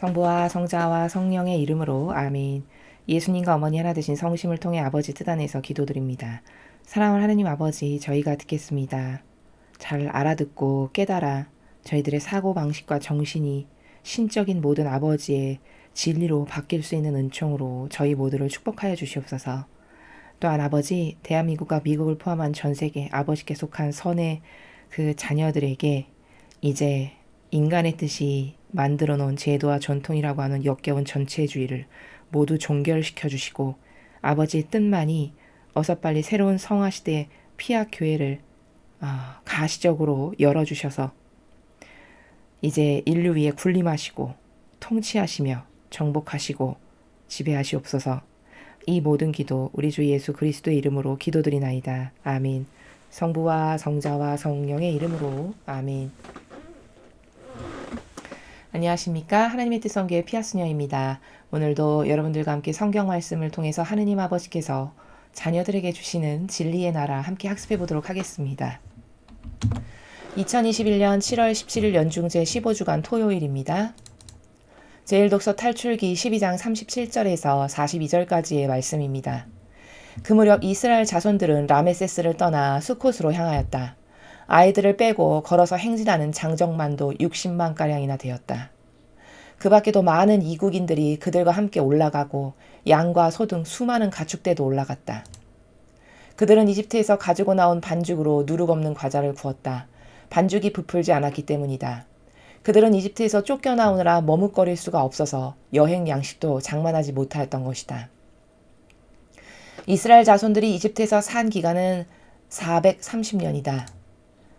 성부와 성자와 성령의 이름으로 아멘. 예수님과 어머니 하나 되신 성심을 통해 아버지 뜻 안에서 기도드립니다. 사랑하는 하느님 아버지, 저희가 듣겠습니다. 잘 알아듣고 깨달아 저희들의 사고방식과 정신이 신적인 모든 아버지의 진리로 바뀔 수 있는 은총으로 저희 모두를 축복하여 주시옵소서. 또한 아버지, 대한민국과 미국을 포함한 전 세계 아버지께 속한 선의 그 자녀들에게 이제 인간의 뜻이 만들어 놓은 제도와 전통이라고 하는 역겨운 전체주의를 모두 종결시켜 주시고 아버지의 뜻만이 어서 빨리 새로운 성화시대의 피약교회를 가시적으로 열어주셔서 이제 인류 위에 군림하시고 통치하시며 정복하시고 지배하시옵소서. 이 모든 기도 우리 주 예수 그리스도의 이름으로 기도드리나이다. 아멘. 성부와 성자와 성령의 이름으로 아멘. 안녕하십니까. 하나님의 뜻 성교의 피아스녀입니다. 오늘도 여러분들과 함께 성경 말씀을 통해서 하느님 아버지께서 자녀들에게 주시는 진리의 나라 함께 학습해 보도록 하겠습니다. 2021년 7월 17일 연중제 15주간 토요일입니다. 제1독서 탈출기 12장 37절에서 42절까지의 말씀입니다. 그 무렵 이스라엘 자손들은 라메세스를 떠나 수콧으로 향하였다. 아이들을 빼고 걸어서 행진하는 장정만도 60만가량이나 되었다. 그 밖에도 많은 이국인들이 그들과 함께 올라가고 양과 소 등 수많은 가축대도 올라갔다. 그들은 이집트에서 가지고 나온 반죽으로 누룩 없는 과자를 구웠다. 반죽이 부풀지 않았기 때문이다. 그들은 이집트에서 쫓겨나오느라 머뭇거릴 수가 없어서 여행 양식도 장만하지 못하였던 것이다. 이스라엘 자손들이 이집트에서 산 기간은 430년이다.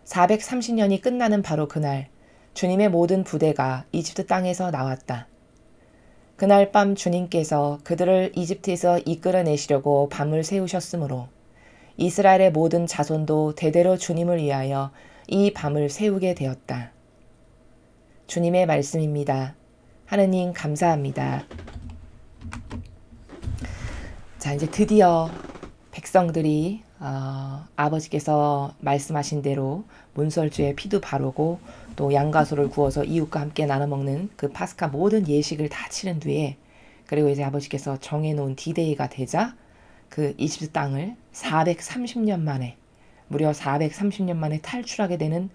430년이 끝나는 바로 그날 주님의 모든 부대가 이집트 땅에서 나왔다. 그날 밤 주님께서 그들을 이집트에서 이끌어내시려고 밤을 세우셨으므로 이스라엘의 모든 자손도 대대로 주님을 위하여 이 밤을 세우게 되었다. 주님의 말씀입니다. 하느님 감사합니다. 자, 이제 드디어 백성들이 아버지께서 말씀하신 대로 문설주에 피도 바르고 또 양과 소를 구워서 이웃과 함께 나눠 먹는 그 파스카 모든 예식을 다 치른 뒤에 그리고 이제 아버지께서 정해놓은 디데이가 되자 그 이집트 땅을 430년 만에 무려 430년 만에 탈출하게 되는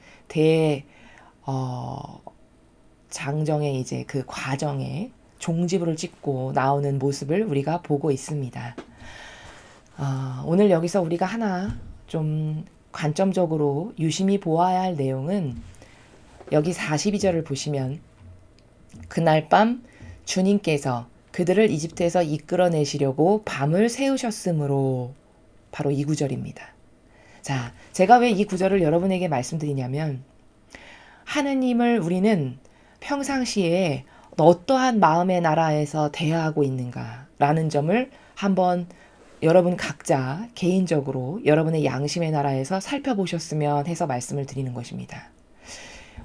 장정의 이제 그 과정에 종지부를 찍고 나오는 모습을 우리가 보고 있습니다. 오늘 여기서 우리가 하나 좀 관점적으로 유심히 보아야 할 내용은 여기 42절을 보시면 그날 밤 주님께서 그들을 이집트에서 이끌어내시려고 밤을 세우셨으므로 바로 이 구절입니다. 자, 제가 왜 이 구절을 여러분에게 말씀드리냐면 하느님을 우리는 평상시에 어떠한 마음의 나라에서 대하고 있는가라는 점을 한번 여러분 각자 개인적으로 여러분의 양심의 나라에서 살펴보셨으면 해서 말씀을 드리는 것입니다.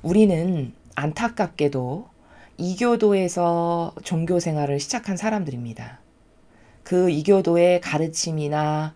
우리는 안타깝게도 이교도에서 종교 생활을 시작한 사람들입니다. 그 이교도의 가르침이나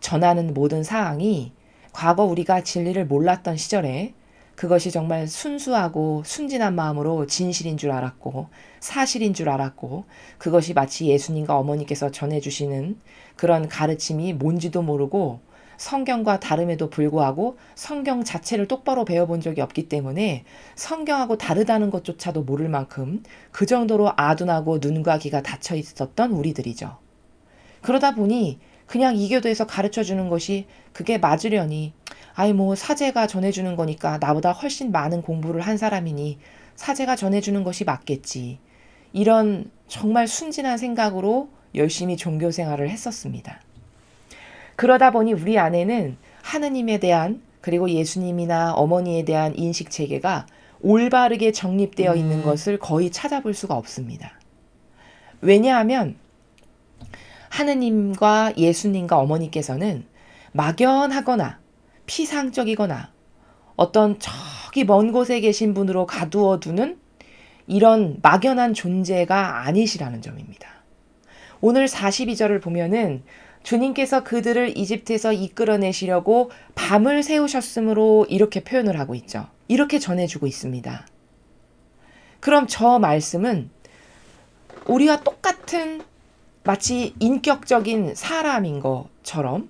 전하는 모든 사항이 과거 우리가 진리를 몰랐던 시절에 그것이 정말 순수하고 순진한 마음으로 진실인 줄 알았고 사실인 줄 알았고 그것이 마치 예수님과 어머니께서 전해주시는 그런 가르침이 뭔지도 모르고 성경과 다름에도 불구하고 성경 자체를 똑바로 배워본 적이 없기 때문에 성경하고 다르다는 것조차도 모를 만큼 그 정도로 아둔하고 눈과 귀가 닫혀 있었던 우리들이죠. 그러다 보니 그냥 이교도에서 가르쳐주는 것이 그게 맞으려니 사제가 전해주는 거니까 나보다 훨씬 많은 공부를 한 사람이니 사제가 전해주는 것이 맞겠지. 이런 정말 순진한 생각으로 열심히 종교 생활을 했었습니다. 그러다 보니 우리 안에는 하느님에 대한 그리고 예수님이나 어머니에 대한 인식 체계가 올바르게 정립되어 있는 것을 거의 찾아볼 수가 없습니다. 왜냐하면 하느님과 예수님과 어머니께서는 막연하거나 피상적이거나 어떤 저기 먼 곳에 계신 분으로 가두어 두는 이런 막연한 존재가 아니시라는 점입니다. 오늘 42절을 보면은 주님께서 그들을 이집트에서 이끌어내시려고 밤을 세우셨으므로 이렇게 표현을 하고 있죠. 이렇게 전해주고 있습니다. 그럼 저 말씀은 우리와 똑같은 마치 인격적인 사람인 것처럼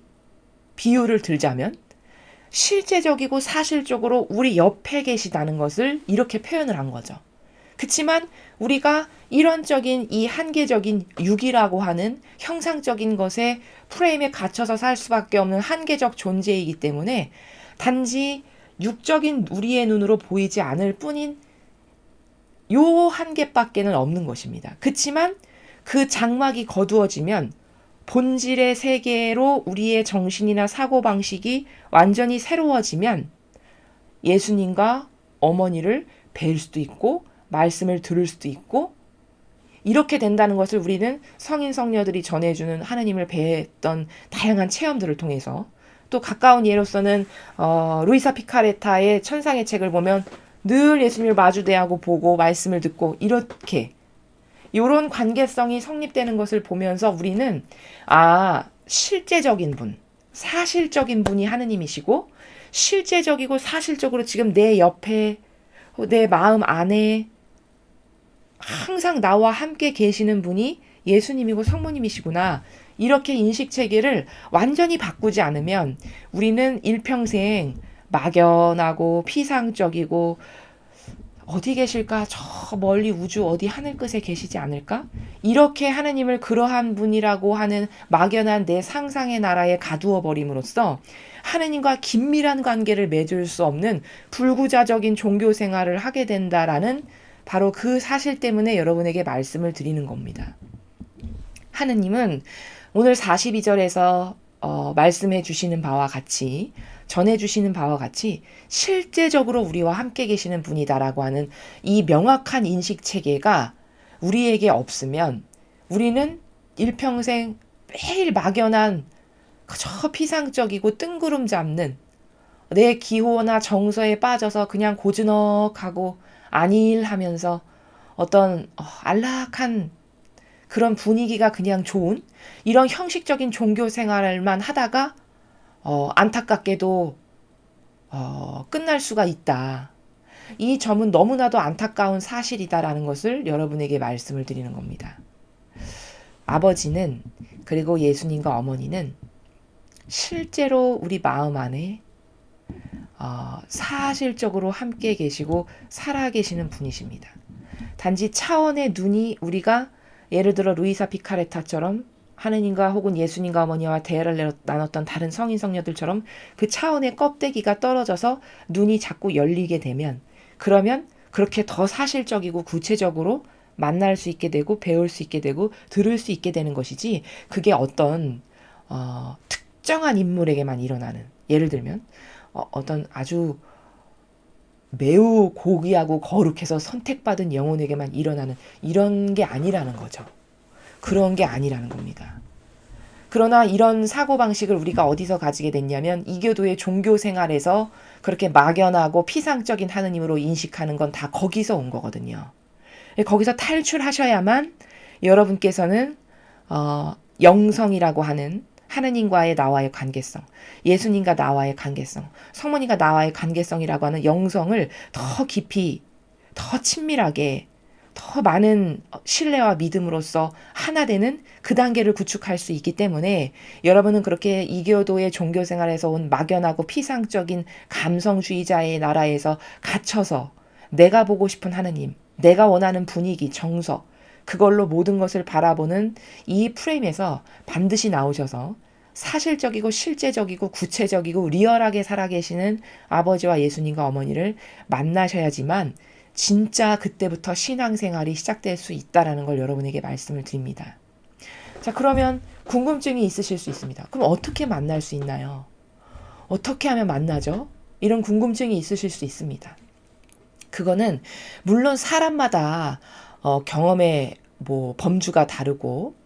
비유를 들자면 실제적이고 사실적으로 우리 옆에 계시다는 것을 이렇게 표현을 한 거죠. 그치만 우리가 이론적인 이 한계적인 육이라고 하는 형상적인 것에 프레임에 갇혀서 살 수밖에 없는 한계적 존재이기 때문에 단지 육적인 우리의 눈으로 보이지 않을 뿐인 요 한계밖에는 없는 것입니다. 그치만 그 장막이 거두어지면 본질의 세계로 우리의 정신이나 사고방식이 완전히 새로워지면 예수님과 어머니를 뵐 수도 있고 말씀을 들을 수도 있고 이렇게 된다는 것을 우리는 성인 성녀들이 전해주는 하나님을 뵀던 다양한 체험들을 통해서 또 가까운 예로서는 루이사 피카레타의 천상의 책을 보면 늘 예수님을 마주대하고 보고 말씀을 듣고 이렇게 이런 관계성이 성립되는 것을 보면서 우리는 실제적인 분, 사실적인 분이 하느님이시고 실제적이고 사실적으로 지금 내 옆에 내 마음 안에 항상 나와 함께 계시는 분이 예수님이고 성모님이시구나. 이렇게 인식체계를 완전히 바꾸지 않으면 우리는 일평생 막연하고 피상적이고 어디 계실까? 저 멀리 우주 어디 하늘 끝에 계시지 않을까? 이렇게 하느님을 그러한 분이라고 하는 막연한 내 상상의 나라에 가두어 버림으로써 하느님과 긴밀한 관계를 맺을 수 없는 불구자적인 종교 생활을 하게 된다라는 바로 그 사실 때문에 여러분에게 말씀을 드리는 겁니다. 하느님은 오늘 42절에서 말씀해 주시는 바와 같이 전해 주시는 바와 같이 실제적으로 우리와 함께 계시는 분이다라고 하는 이 명확한 인식 체계가 우리에게 없으면 우리는 일평생 매일 막연한 그저 피상적이고 뜬구름 잡는 내 기호나 정서에 빠져서 그냥 고즈넉하고 안일하면서 어떤 안락한 그런 분위기가 그냥 좋은 이런 형식적인 종교 생활만 하다가 안타깝게도 끝날 수가 있다. 이 점은 너무나도 안타까운 사실이다라는 것을 여러분에게 말씀을 드리는 겁니다. 아버지는 그리고 예수님과 어머니는 실제로 우리 마음 안에 사실적으로 함께 계시고 살아 계시는 분이십니다. 단지 차원의 눈이 우리가 예를 들어 루이사 피카레타처럼 하느님과 혹은 예수님과 어머니와 대화를 나눴던 다른 성인 성녀들처럼 그 차원의 껍데기가 떨어져서 눈이 자꾸 열리게 되면 그러면 그렇게 더 사실적이고 구체적으로 만날 수 있게 되고 배울 수 있게 되고 들을 수 있게 되는 것이지 그게 어떤 특정한 인물에게만 일어나는 예를 들면 어떤 아주 매우 고귀하고 거룩해서 선택받은 영혼에게만 일어나는 이런 게 아니라는 거죠. 그런 게 아니라는 겁니다. 그러나 이런 사고방식을 우리가 어디서 가지게 됐냐면 이교도의 종교 생활에서 그렇게 막연하고 피상적인 하느님으로 인식하는 건 다 거기서 온 거거든요. 거기서 탈출하셔야만 여러분께서는 영성이라고 하는 하느님과의 나와의 관계성, 예수님과 나와의 관계성, 성모님과 나와의 관계성이라고 하는 영성을 더 깊이, 더 친밀하게, 더 많은 신뢰와 믿음으로써 하나 되는 그 단계를 구축할 수 있기 때문에 여러분은 그렇게 이교도의 종교생활에서 온 막연하고 피상적인 감성주의자의 나라에서 갇혀서 내가 보고 싶은 하느님, 내가 원하는 분위기, 정서, 그걸로 모든 것을 바라보는 이 프레임에서 반드시 나오셔서 사실적이고 실제적이고 구체적이고 리얼하게 살아계시는 아버지와 예수님과 어머니를 만나셔야지만 진짜 그때부터 신앙생활이 시작될 수 있다라는 걸 여러분에게 말씀을 드립니다. 자, 그러면 궁금증이 있으실 수 있습니다. 그럼 어떻게 만날 수 있나요? 어떻게 하면 만나죠? 이런 궁금증이 있으실 수 있습니다. 그거는 물론 사람마다 경험의 범주가 다르고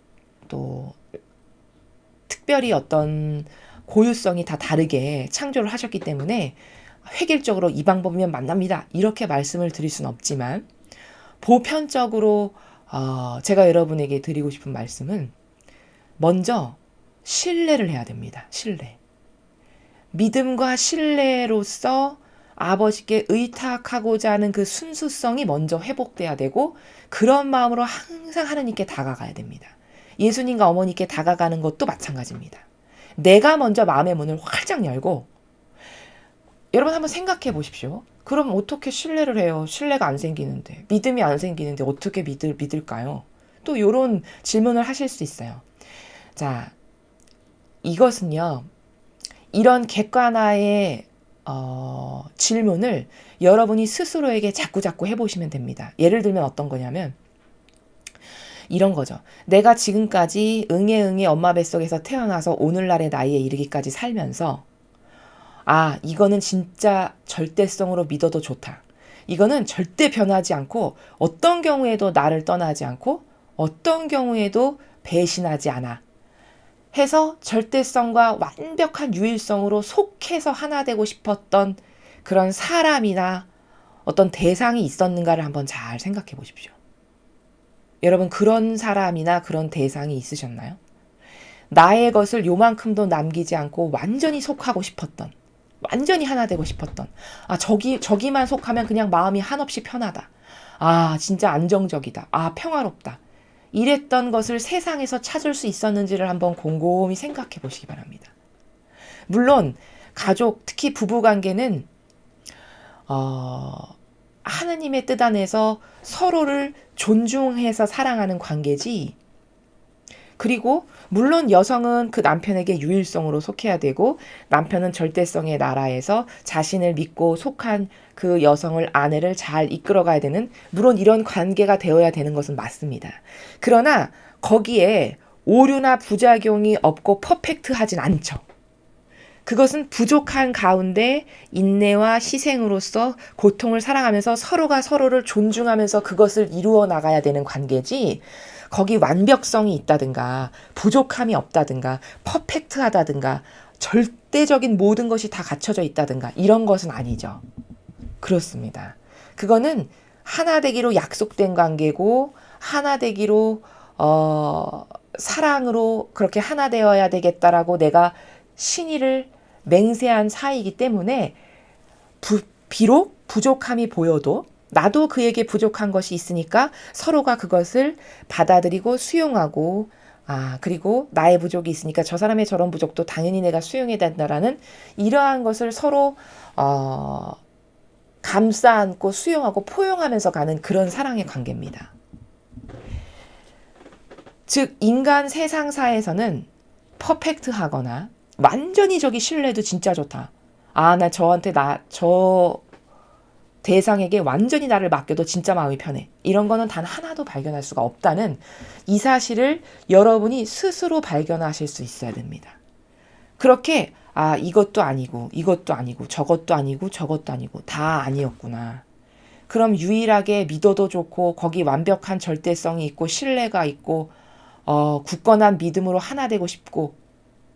또 특별히 어떤 고유성이 다 다르게 창조를 하셨기 때문에 획일적으로 이 방법이면 만납니다. 이렇게 말씀을 드릴 수는 없지만 보편적으로 제가 여러분에게 드리고 싶은 말씀은 먼저 신뢰를 해야 됩니다. 신뢰. 믿음과 신뢰로서 아버지께 의탁하고자 하는 그 순수성이 먼저 회복돼야 되고 그런 마음으로 항상 하느님께 다가가야 됩니다. 예수님과 어머니께 다가가는 것도 마찬가지입니다. 내가 먼저 마음의 문을 활짝 열고 여러분 한번 생각해 보십시오. 그럼 어떻게 신뢰를 해요? 신뢰가 안 생기는데 믿음이 안 생기는데 어떻게 믿을까요? 또 이런 질문을 하실 수 있어요. 자, 이것은요. 이런 객관화의 질문을 여러분이 스스로에게 자꾸 해보시면 됩니다. 예를 들면 어떤 거냐면 이런 거죠. 내가 지금까지 응애 엄마 뱃속에서 태어나서 오늘날의 나이에 이르기까지 살면서 이거는 진짜 절대성으로 믿어도 좋다. 이거는 절대 변하지 않고 어떤 경우에도 나를 떠나지 않고 어떤 경우에도 배신하지 않아. 해서 절대성과 완벽한 유일성으로 속해서 하나 되고 싶었던 그런 사람이나 어떤 대상이 있었는가를 한번 잘 생각해 보십시오. 여러분 그런 사람이나 그런 대상이 있으셨나요? 나의 것을 요만큼도 남기지 않고 완전히 속하고 싶었던 완전히 하나 되고 싶었던 저기만 속하면 그냥 마음이 한없이 편하다. 진짜 안정적이다. 평화롭다. 이랬던 것을 세상에서 찾을 수 있었는지를 한번 곰곰이 생각해 보시기 바랍니다. 물론 가족, 특히 부부관계는 하느님의 뜻 안에서 서로를 존중해서 사랑하는 관계지. 그리고 물론 여성은 그 남편에게 유일성으로 속해야 되고 남편은 절대성의 나라에서 자신을 믿고 속한 그 여성을 아내를 잘 이끌어가야 되는 물론 이런 관계가 되어야 되는 것은 맞습니다. 그러나 거기에 오류나 부작용이 없고 퍼펙트하진 않죠. 그것은 부족한 가운데 인내와 희생으로서 고통을 사랑하면서 서로가 서로를 존중하면서 그것을 이루어 나가야 되는 관계지 거기 완벽성이 있다든가 부족함이 없다든가 퍼펙트하다든가 절대적인 모든 것이 다 갖춰져 있다든가 이런 것은 아니죠. 그렇습니다. 그거는 하나 되기로 약속된 관계고 하나 되기로 사랑으로 그렇게 하나 되어야 되겠다라고 내가 신의를 맹세한 사이이기 때문에 비록 부족함이 보여도 나도 그에게 부족한 것이 있으니까 서로가 그것을 받아들이고 수용하고 그리고 나의 부족이 있으니까 저 사람의 저런 부족도 당연히 내가 수용해야 된다라는 이러한 것을 서로 감싸 안고 수용하고 포용하면서 가는 그런 사랑의 관계입니다. 즉 인간 세상사에서는 퍼펙트하거나 완전히 저기 신뢰도 진짜 좋다. 나 저 대상에게 완전히 나를 맡겨도 진짜 마음이 편해. 이런 거는 단 하나도 발견할 수가 없다는 이 사실을 여러분이 스스로 발견하실 수 있어야 됩니다. 그렇게 이것도 아니고 이것도 아니고 저것도 아니고 저것도 아니고 다 아니었구나. 그럼 유일하게 믿어도 좋고 거기 완벽한 절대성이 있고 신뢰가 있고 굳건한 믿음으로 하나 되고 싶고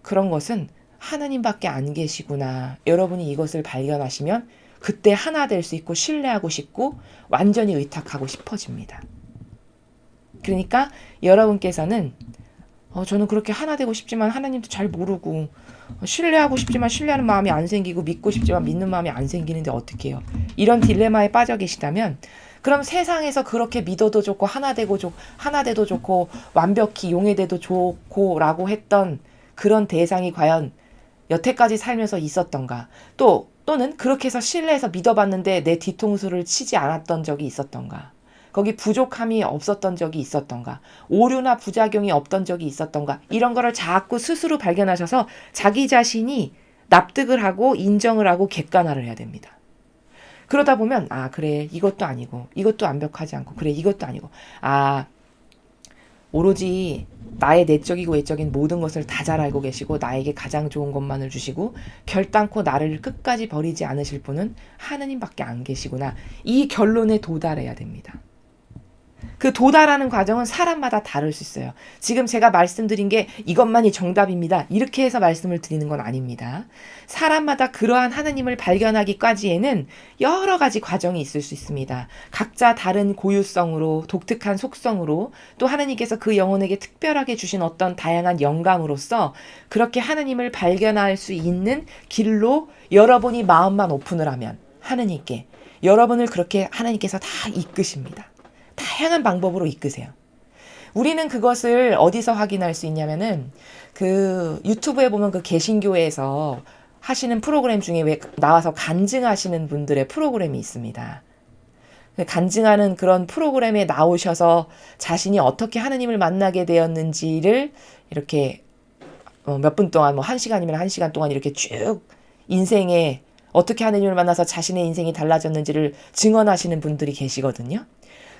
그런 것은 하나님밖에 안 계시구나. 여러분이 이것을 발견하시면 그때 하나 될 수 있고 신뢰하고 싶고 완전히 의탁하고 싶어집니다. 그러니까 여러분께서는 저는 그렇게 하나 되고 싶지만 하나님도 잘 모르고 신뢰하고 싶지만 신뢰하는 마음이 안 생기고 믿고 싶지만 믿는 마음이 안 생기는데 어떻게 해요? 이런 딜레마에 빠져 계시다면 그럼 세상에서 그렇게 믿어도 좋고 하나 돼도 좋고 완벽히 용해돼도 좋고 라고 했던 그런 대상이 과연 여태까지 살면서 있었던가 또는 그렇게 해서 신뢰해서 믿어봤는데 내 뒤통수를 치지 않았던 적이 있었던가 거기 부족함이 없었던 적이 있었던가 오류나 부작용이 없던 적이 있었던가 이런 거를 자꾸 스스로 발견하셔서 자기 자신이 납득을 하고 인정을 하고 객관화를 해야 됩니다. 그러다 보면 그래 이것도 아니고 이것도 완벽하지 않고 그래 이것도 아니고 오로지 나의 내적이고 외적인 모든 것을 다 잘 알고 계시고 나에게 가장 좋은 것만을 주시고 결단코 나를 끝까지 버리지 않으실 분은 하느님밖에 안 계시구나. 이 결론에 도달해야 됩니다. 그 도달하는 과정은 사람마다 다를 수 있어요. 지금 제가 말씀드린 게 이것만이 정답입니다. 이렇게 해서 말씀을 드리는 건 아닙니다. 사람마다 그러한 하느님을 발견하기까지에는 여러 가지 과정이 있을 수 있습니다. 각자 다른 고유성으로 독특한 속성으로 또 하느님께서 그 영혼에게 특별하게 주신 어떤 다양한 영감으로써 그렇게 하느님을 발견할 수 있는 길로 여러분이 마음만 오픈을 하면 하느님께. 여러분을 그렇게 하나님께서 다 이끄십니다. 다양한 방법으로 이끄세요. 우리는 그것을 어디서 확인할 수 있냐면은 그 유튜브에 보면 그 개신교에서 하시는 프로그램 중에 왜 나와서 간증하시는 분들의 프로그램이 있습니다. 간증하는 그런 프로그램에 나오셔서 자신이 어떻게 하느님을 만나게 되었는지를 이렇게 몇 분 동안 뭐 1시간이면 1시간 동안 이렇게 쭉 인생에 어떻게 하느님을 만나서 자신의 인생이 달라졌는지를 증언하시는 분들이 계시거든요.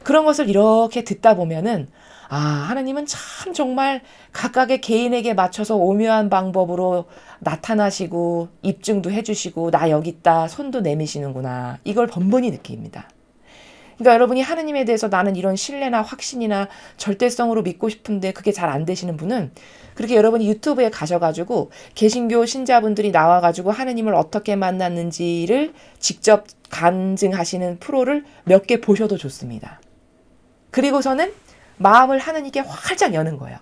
그런 것을 이렇게 듣다 보면은 하나님은 참 정말 각각의 개인에게 맞춰서 오묘한 방법으로 나타나시고 입증도 해주시고 나 여기 있다 손도 내미시는구나. 이걸 번번이 느낍니다. 그러니까 여러분이 하느님에 대해서 나는 이런 신뢰나 확신이나 절대성으로 믿고 싶은데 그게 잘 안 되시는 분은 그렇게 여러분이 유튜브에 가셔가지고 개신교 신자분들이 나와가지고 하느님을 어떻게 만났는지를 직접 간증하시는 프로를 몇 개 보셔도 좋습니다. 그리고서는 마음을 하느님께 활짝 여는 거예요.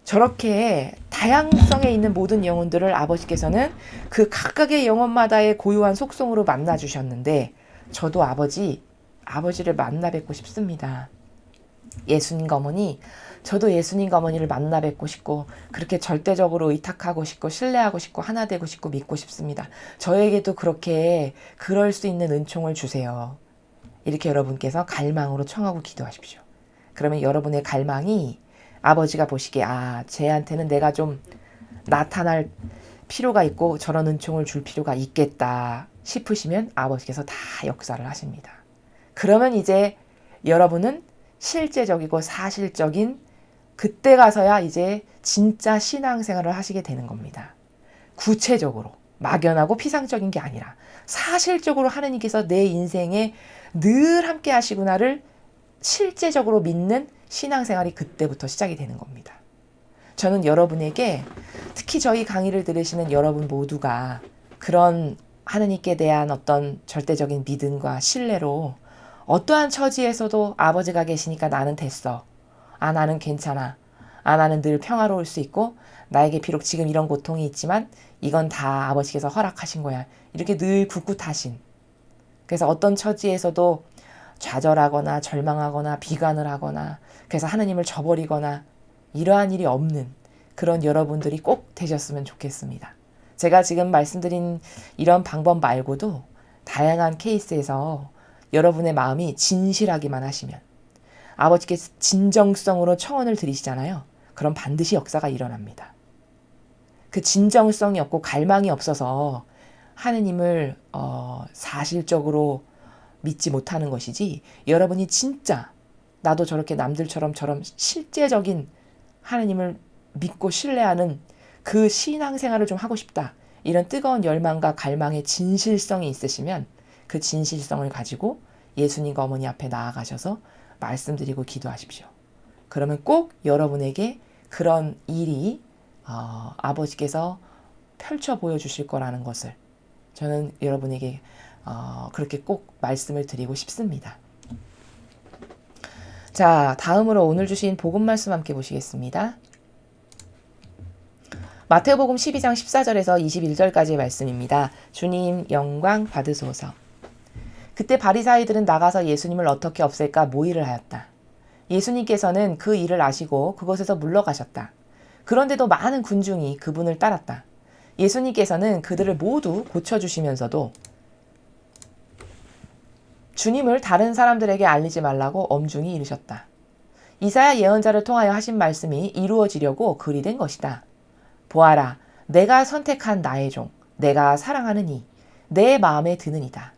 저렇게 다양성에 있는 모든 영혼들을 아버지께서는 그 각각의 영혼마다의 고유한 속성으로 만나주셨는데 저도 아버지를 만나 뵙고 싶습니다. 예수님과 어머니, 저도 예수님과 어머니를 만나 뵙고 싶고 그렇게 절대적으로 의탁하고 싶고 신뢰하고 싶고 하나 되고 싶고 믿고 싶습니다. 저에게도 그렇게 그럴 수 있는 은총을 주세요. 이렇게 여러분께서 갈망으로 청하고 기도하십시오. 그러면 여러분의 갈망이 아버지가 보시기에 쟤한테는 내가 좀 나타날 필요가 있고 저런 은총을 줄 필요가 있겠다 싶으시면 아버지께서 다 역사를 하십니다. 그러면 이제 여러분은 실제적이고 사실적인 그때 가서야 이제 진짜 신앙생활을 하시게 되는 겁니다. 구체적으로 막연하고 피상적인 게 아니라 사실적으로 하느님께서 내 인생에 늘 함께 하시구나를 실제적으로 믿는 신앙생활이 그때부터 시작이 되는 겁니다. 저는 여러분에게 특히 저희 강의를 들으시는 여러분 모두가 그런 하느님께 대한 어떤 절대적인 믿음과 신뢰로 어떠한 처지에서도 아버지가 계시니까 나는 됐어. 나는 괜찮아. 나는 늘 평화로울 수 있고 나에게 비록 지금 이런 고통이 있지만 이건 다 아버지께서 허락하신 거야. 이렇게 늘 굳굳하신. 그래서 어떤 처지에서도 좌절하거나 절망하거나 비관을 하거나 그래서 하느님을 저버리거나 이러한 일이 없는 그런 여러분들이 꼭 되셨으면 좋겠습니다. 제가 지금 말씀드린 이런 방법 말고도 다양한 케이스에서 여러분의 마음이 진실하기만 하시면 아버지께서 진정성으로 청원을 드리시잖아요. 그럼 반드시 역사가 일어납니다. 그 진정성이 없고 갈망이 없어서 하느님을 사실적으로 믿지 못하는 것이지 여러분이 진짜 나도 저렇게 남들처럼 실제적인 하느님을 믿고 신뢰하는 그 신앙생활을 좀 하고 싶다. 이런 뜨거운 열망과 갈망의 진실성이 있으시면 그 진실성을 가지고 예수님과 어머니 앞에 나아가셔서 말씀드리고 기도하십시오. 그러면 꼭 여러분에게 그런 일이 아버지께서 펼쳐 보여주실 거라는 것을 저는 여러분에게 그렇게 꼭 말씀을 드리고 싶습니다. 자, 다음으로 오늘 주신 복음 말씀 함께 보시겠습니다. 마태복음 12장 14절에서 21절까지의 말씀입니다. 주님 영광 받으소서. 그때 바리사이들은 나가서 예수님을 어떻게 없앨까 모의를 하였다. 예수님께서는 그 일을 아시고 그곳에서 물러가셨다. 그런데도 많은 군중이 그분을 따랐다. 예수님께서는 그들을 모두 고쳐주시면서도 주님을 다른 사람들에게 알리지 말라고 엄중히 이르셨다. 이사야 예언자를 통하여 하신 말씀이 이루어지려고 그리 된 것이다. 보아라, 내가 선택한 나의 종, 내가 사랑하는 이, 내 마음에 드는 이다.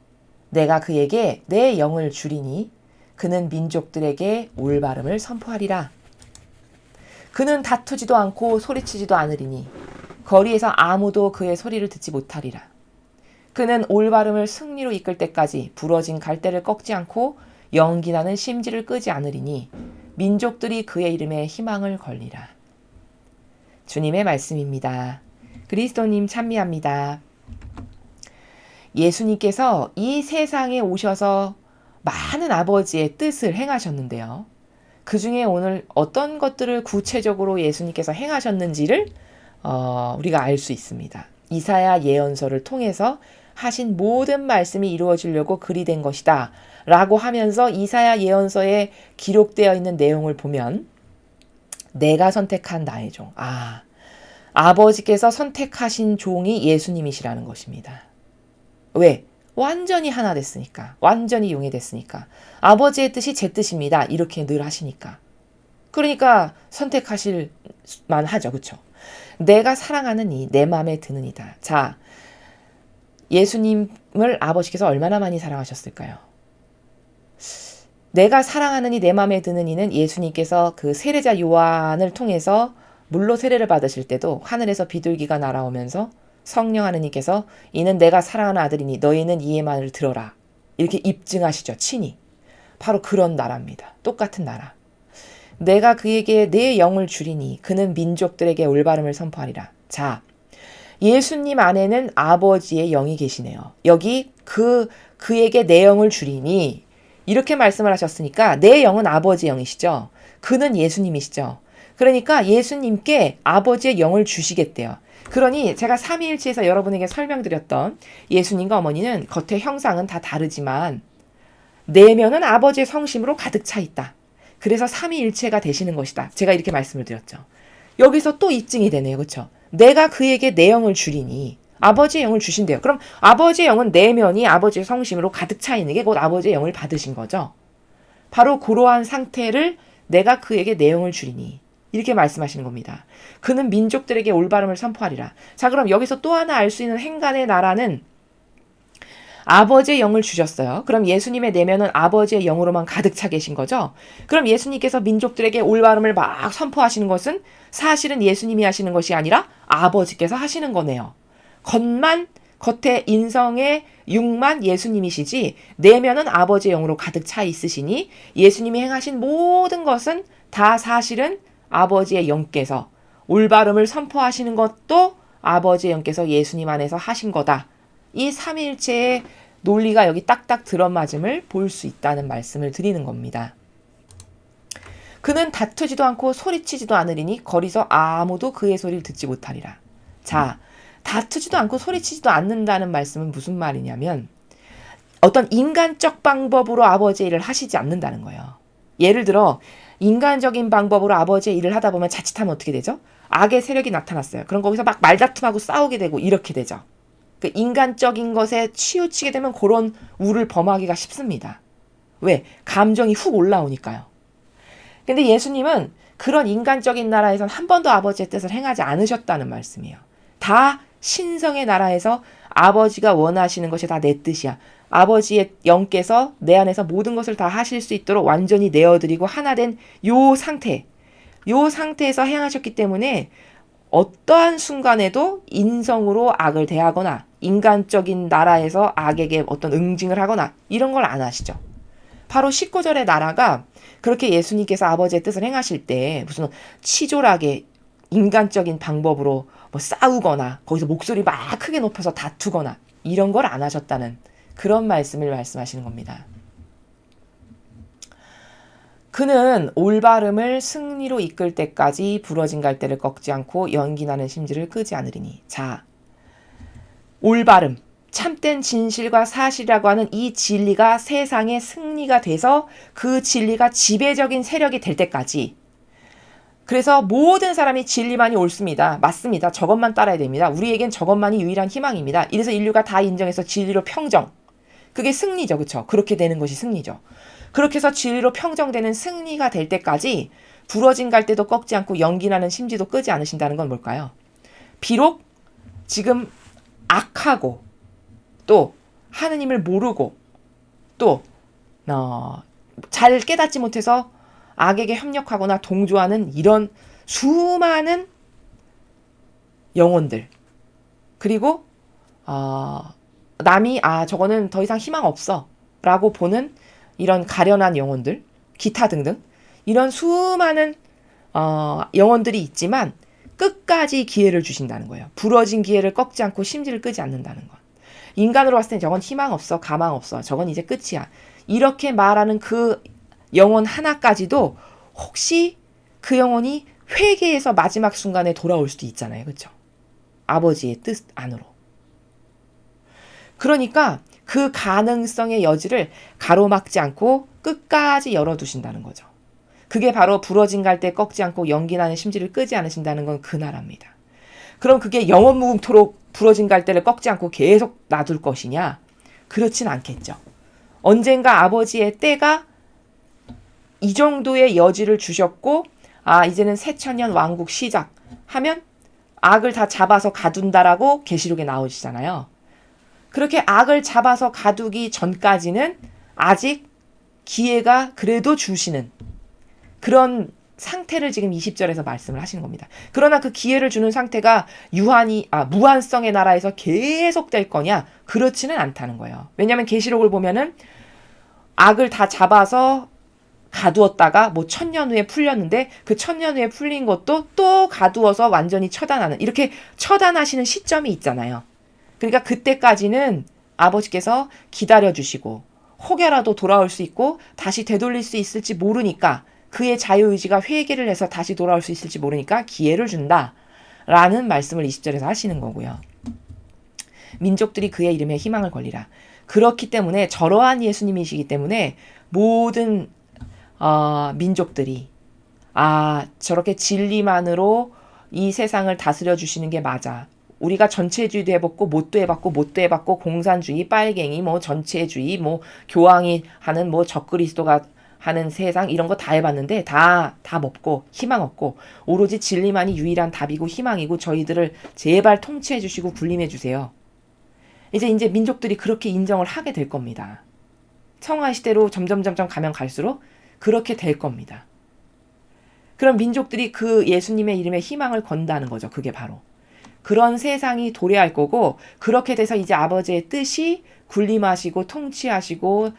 내가 그에게 내 영을 주리니 그는 민족들에게 올바름을 선포하리라. 그는 다투지도 않고 소리치지도 않으리니 거리에서 아무도 그의 소리를 듣지 못하리라. 그는 올바름을 승리로 이끌 때까지 부러진 갈대를 꺾지 않고 연기나는 심지를 끄지 않으리니 민족들이 그의 이름에 희망을 걸리라. 주님의 말씀입니다. 그리스도님 찬미합니다. 예수님께서 이 세상에 오셔서 많은 아버지의 뜻을 행하셨는데요. 그 중에 오늘 어떤 것들을 구체적으로 예수님께서 행하셨는지를 우리가 알 수 있습니다. 이사야 예언서를 통해서 하신 모든 말씀이 이루어지려고 그리 된 것이다 라고 하면서 이사야 예언서에 기록되어 있는 내용을 보면 내가 선택한 나의 종. 아버지께서 선택하신 종이 예수님이시라는 것입니다. 왜? 완전히 하나 됐으니까. 완전히 용해됐으니까. 아버지의 뜻이 제 뜻입니다. 이렇게 늘 하시니까. 그러니까 선택하실 만하죠. 그렇죠? 내가 사랑하는 이, 내 마음에 드는 이다. 자, 예수님을 아버지께서 얼마나 많이 사랑하셨을까요? 내가 사랑하는 이, 내 마음에 드는 이는 예수님께서 그 세례자 요한을 통해서 물로 세례를 받으실 때도 하늘에서 비둘기가 날아오면서 성령 하느님께서 이는 내가 사랑하는 아들이니 너희는 이의 말을 들어라. 이렇게 입증하시죠. 친히. 바로 그런 나라입니다. 똑같은 나라. 내가 그에게 내 영을 주리니 그는 민족들에게 올바름을 선포하리라. 자, 예수님 안에는 아버지의 영이 계시네요. 여기 그에게 내 영을 주리니 이렇게 말씀을 하셨으니까 내 영은 아버지의 영이시죠. 그는 예수님이시죠. 그러니까 예수님께 아버지의 영을 주시겠대요. 그러니 제가 삼위일체에서 여러분에게 설명드렸던 예수님과 어머니는 겉의 형상은 다 다르지만 내면은 아버지의 성심으로 가득 차 있다. 그래서 삼위일체가 되시는 것이다. 제가 이렇게 말씀을 드렸죠. 여기서 또 입증이 되네요. 그렇죠? 내가 그에게 내 영을 주리니 아버지의 영을 주신대요. 그럼 아버지의 영은 내면이 아버지의 성심으로 가득 차 있는 게 곧 아버지의 영을 받으신 거죠. 바로 그러한 상태를 내가 그에게 내 영을 주리니 이렇게 말씀하시는 겁니다. 그는 민족들에게 올바름을 선포하리라. 자, 그럼 여기서 또 하나 알 수 있는 행간의 나라는 아버지의 영을 주셨어요. 그럼 예수님의 내면은 아버지의 영으로만 가득 차 계신 거죠. 그럼 예수님께서 민족들에게 올바름을 막 선포하시는 것은 사실은 예수님이 하시는 것이 아니라 아버지께서 하시는 거네요. 겉에 인성의 육만 예수님이시지 내면은 아버지의 영으로 가득 차 있으시니 예수님이 행하신 모든 것은 다 사실은 아버지의 영께서 올바름을 선포하시는 것도 아버지의 영께서 예수님 안에서 하신 거다. 이 삼위일체의 논리가 여기 딱딱 들어맞음을 볼 수 있다는 말씀을 드리는 겁니다. 그는 다투지도 않고 소리치지도 않으리니 거리서 아무도 그의 소리를 듣지 못하리라. 자, 다투지도 않고 소리치지도 않는다는 말씀은 무슨 말이냐면 어떤 인간적 방법으로 아버지의 일을 하시지 않는다는 거예요. 예를 들어 인간적인 방법으로 아버지의 일을 하다 보면 자칫하면 어떻게 되죠? 악의 세력이 나타났어요. 그럼 거기서 막 말다툼하고 싸우게 되고 이렇게 되죠. 그 인간적인 것에 치우치게 되면 그런 우를 범하기가 쉽습니다. 왜? 감정이 훅 올라오니까요. 근데 예수님은 그런 인간적인 나라에선 한 번도 아버지의 뜻을 행하지 않으셨다는 말씀이에요. 다 신성의 나라에서 아버지가 원하시는 것이 다 내 뜻이야. 아버지의 영께서 내 안에서 모든 것을 다 하실 수 있도록 완전히 내어드리고 하나 된 요 상태에서 행하셨기 때문에 어떠한 순간에도 인성으로 악을 대하거나 인간적인 나라에서 악에게 어떤 응징을 하거나 이런 걸 안 하시죠. 바로 19절의 나라가 그렇게 예수님께서 아버지의 뜻을 행하실 때 무슨 치졸하게 인간적인 방법으로 뭐 싸우거나 거기서 목소리 막 크게 높여서 다투거나 이런 걸 안 하셨다는 그런 말씀을 말씀하시는 겁니다. 그는 올바름을 승리로 이끌 때까지 부러진 갈대를 꺾지 않고 연기나는 심지를 끄지 않으리니. 자, 올바름, 참된 진실과 사실이라고 하는 이 진리가 세상의 승리가 돼서 그 진리가 지배적인 세력이 될 때까지. 그래서 모든 사람이 진리만이 옳습니다. 맞습니다. 저것만 따라야 됩니다. 우리에겐 저것만이 유일한 희망입니다. 이래서 인류가 다 인정해서 진리로 평정. 그게 승리죠. 그렇죠? 그렇게 되는 것이 승리죠. 그렇게 해서 진리로 평정되는 승리가 될 때까지 부러진 갈대도 꺾지 않고 연기나는 심지도 끄지 않으신다는 건 뭘까요? 비록 지금 악하고 또 하느님을 모르고 또 잘 깨닫지 못해서 악에게 협력하거나 동조하는 이런 수많은 영혼들 그리고 남이 저거는 더 이상 희망 없어 라고 보는 이런 가련한 영혼들 기타 등등 이런 수많은 영혼들이 있지만 끝까지 기회를 주신다는 거예요. 부러진 기회를 꺾지 않고 심지를 끄지 않는다는 것. 인간으로 봤을 땐 저건 희망 없어 가망 없어 저건 이제 끝이야 이렇게 말하는 그 영혼 하나까지도 혹시 그 영혼이 회개해서 마지막 순간에 돌아올 수도 있잖아요. 그렇죠? 아버지의 뜻 안으로. 그러니까 그 가능성의 여지를 가로막지 않고 끝까지 열어두신다는 거죠. 그게 바로 부러진 갈대 꺾지 않고 연기 나는 심지를 끄지 않으신다는 건 그 나라입니다. 그럼 그게 영원무궁토록 부러진 갈대를 꺾지 않고 계속 놔둘 것이냐? 그렇진 않겠죠. 언젠가 아버지의 때가 이 정도의 여지를 주셨고, 이제는 새천년 왕국 시작하면 악을 다 잡아서 가둔다라고 계시록에 나오시잖아요. 그렇게 악을 잡아서 가두기 전까지는 아직 기회가 그래도 주시는 그런 상태를 지금 20절에서 말씀을 하시는 겁니다. 그러나 그 기회를 주는 상태가 무한성의 나라에서 계속 될 거냐? 그렇지는 않다는 거예요. 왜냐하면 계시록을 보면은 악을 다 잡아서 가두었다가 뭐 1000년 후에 풀렸는데 그 1000년 후에 풀린 것도 또 가두어서 완전히 처단하는, 이렇게 처단하시는 시점이 있잖아요. 그러니까 그때까지는 아버지께서 기다려주시고 혹여라도 돌아올 수 있고 다시 되돌릴 수 있을지 모르니까, 그의 자유의지가 회개를 해서 다시 돌아올 수 있을지 모르니까 기회를 준다라는 말씀을 20절에서 하시는 거고요. 민족들이 그의 이름에 희망을 걸리라. 그렇기 때문에 저러한 예수님이시기 때문에 모든 민족들이 저렇게 진리만으로 이 세상을 다스려 주시는 게 맞아. 우리가 전체주의도 해봤고 못도 해봤고 공산주의, 빨갱이, 뭐 전체주의, 뭐 교황이 하는 뭐 적그리스도가 하는 세상, 이런 거 다 해봤는데 다 먹고 희망 없고 오로지 진리만이 유일한 답이고 희망이고 저희들을 제발 통치해 주시고 군림해 주세요. 이제 민족들이 그렇게 인정을 하게 될 겁니다. 성화 시대로 점점 가면 갈수록 그렇게 될 겁니다. 그럼 민족들이 그 예수님의 이름에 희망을 건다는 거죠. 그게 바로 그런 세상이 도래할 거고, 그렇게 돼서 이제 아버지의 뜻이 군림하시고 통치하시고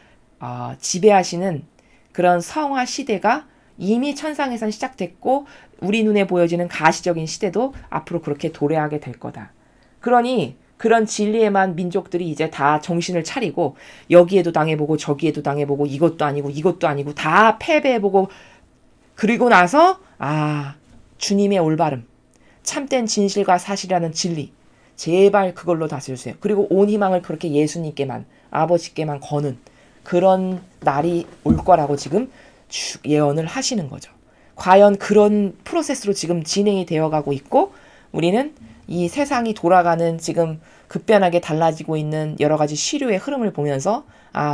지배하시는 그런 성화 시대가 이미 천상에선 시작됐고, 우리 눈에 보여지는 가시적인 시대도 앞으로 그렇게 도래하게 될 거다. 그러니 그런 진리에만 민족들이 이제 다 정신을 차리고, 여기에도 당해보고 저기에도 당해보고 이것도 아니고 다 패배해보고, 그리고 나서 주님의 올바름, 참된 진실과 사실이라는 진리, 제발 그걸로 다스려주세요. 그리고 온 희망을 그렇게 예수님께만, 아버지께만 거는 그런 날이 올 거라고 지금 예언을 하시는 거죠. 과연 그런 프로세스로 지금 진행이 되어가고 있고, 우리는 이 세상이 돌아가는 지금 급변하게 달라지고 있는 여러 가지 시류의 흐름을 보면서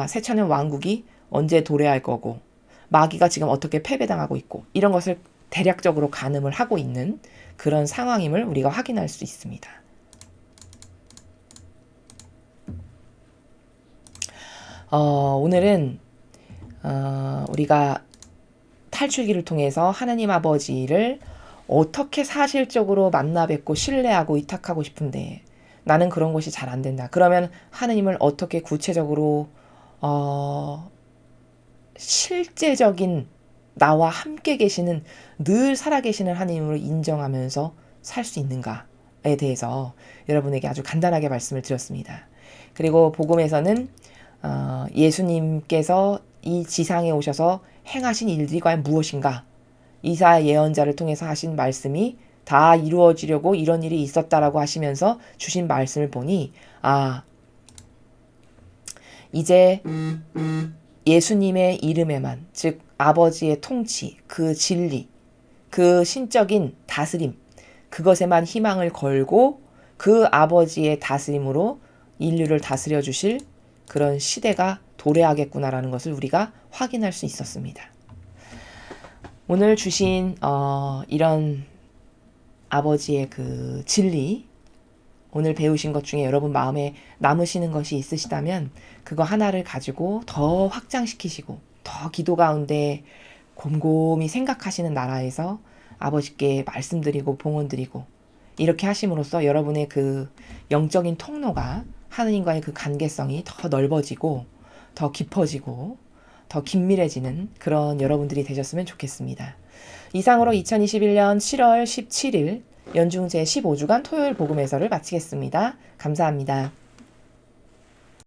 새천년 왕국이 언제 도래할 거고, 마귀가 지금 어떻게 패배당하고 있고, 이런 것을 대략적으로 가늠을 하고 있는 그런 상황임을 우리가 확인할 수 있습니다. 오늘은 우리가 탈출기를 통해서 하나님 아버지를 어떻게 사실적으로 만나 뵙고 신뢰하고 위탁하고 싶은데 나는 그런 것이 잘 안 된다. 그러면 하나님을 어떻게 구체적으로 실제적인 나와 함께 계시는, 늘 살아계시는 하나님으로 인정하면서 살 수 있는가에 대해서 여러분에게 아주 간단하게 말씀을 드렸습니다. 그리고 복음에서는 예수님께서 이 지상에 오셔서 행하신 일들이 과연 무엇인가, 이사야 예언자를 통해서 하신 말씀이 다 이루어지려고 이런 일이 있었다라고 하시면서 주신 말씀을 보니 이제 예수님의 이름에만, 즉 아버지의 통치, 그 진리, 그 신적인 다스림, 그것에만 희망을 걸고 그 아버지의 다스림으로 인류를 다스려 주실 그런 시대가 도래하겠구나라는 것을 우리가 확인할 수 있었습니다. 오늘 주신 이런 아버지의 그 진리, 오늘 배우신 것 중에 여러분 마음에 남으시는 것이 있으시다면 그거 하나를 가지고 더 확장시키시고 더 기도 가운데 곰곰이 생각하시는 나라에서 아버지께 말씀드리고 봉헌드리고, 이렇게 하심으로써 여러분의 그 영적인 통로가, 하느님과의 그 관계성이 더 넓어지고 더 깊어지고 더 긴밀해지는 그런 여러분들이 되셨으면 좋겠습니다. 이상으로 2021년 7월 17일 연중 제15주간 토요일 복음 해설을 마치겠습니다. 감사합니다.